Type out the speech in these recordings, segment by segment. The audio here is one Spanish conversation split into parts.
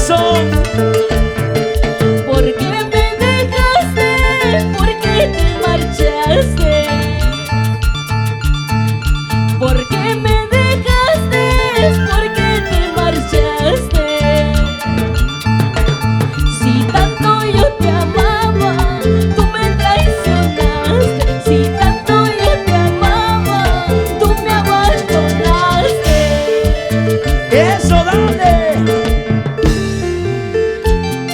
corazón. ¿Por qué me dejaste? ¿Por qué te marchaste? ¿Por qué me dejaste? ¿Por qué te marchaste? Si tanto yo te amaba, tú me traicionaste. Si tanto yo te amaba, tú me abandonaste. Eso, dale.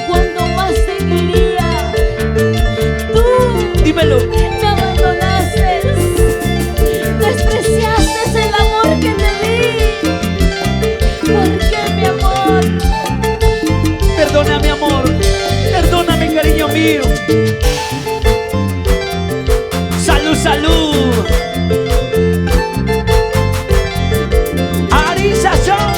Cuando más te quería, tú Dímelo. me abandonaste. Despreciaste el amor que te di. ¿Por qué, mi amor? Perdóname, amor. Perdóname, cariño mío. Salud, salud. Arisa Show.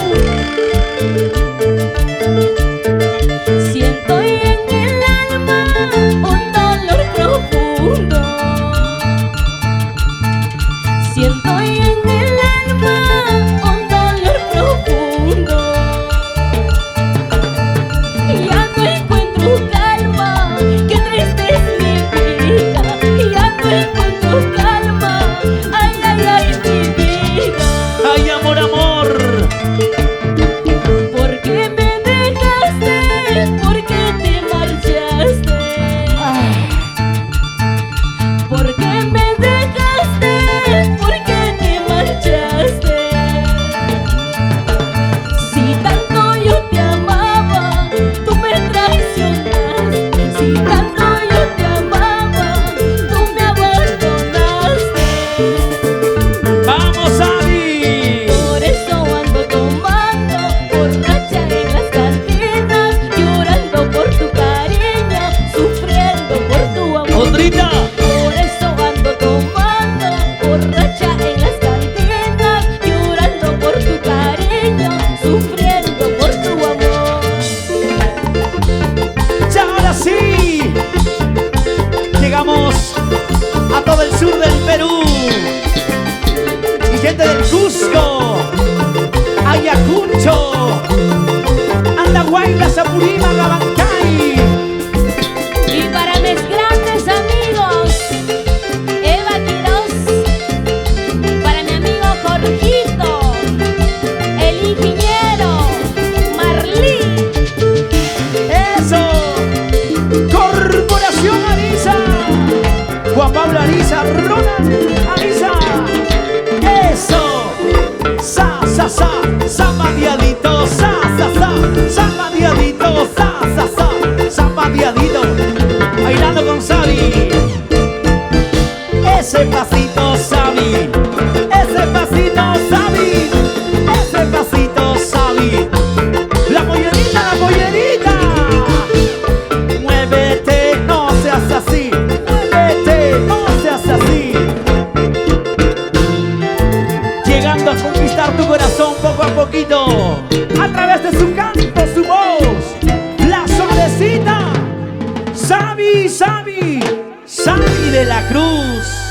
Siento en el alma un dolor profundo. Siento en el alma un dolor profundo. Ya no encuentro calma, qué triste es mi vida. Ya no encuentro calma, ay, ay, ay, mi vida. Ay, amor, amor. ¿Por qué me dejaste? ¿Por qué te marchaste? ¿Por qué me dejaste? ¿Por qué te marchaste? Si tanto yo te amaba, tú me traicionaste. Si tanto yo te amaba, tú me abandonaste. Vamos, Abby. Por eso ando tomando, borracha en las cantinas, llorando por tu cariño, sufriendo por tu amor. Ondrita. Por eso ando tomando, borracha en las cantinas, llorando por tu cariño, sufriendo por tu amor. Y ahora sí, llegamos a todo el sur del Perú. Y gente del Cusco, Ayacucho, Andahuayla, Sapurima, Gabancay. Y para mis grandes amigos, Eva Quiroz, para mi amigo Jorgito, el ingeniero, Marlí, Eso, Corporación Arisa, Juan Pablo Arisa, Ronald Arisa. Eso, sa, sa, sa, zapateadito, sa, sa, sa, zapateadito, sa, sa, sa, zapateadito, bailando con Sabi. Ese pasito, Sabi, ese pasito, Sabi, ese pasito, Sabi. La pollerita, la pollerita. Muévete, no seas así. Muévete, no seas así. Llegando a conquistar tu corazón poco a poquito. A través de su canto, su voz. La solecita. Sabi, Sabi, Sabi de la Cruz.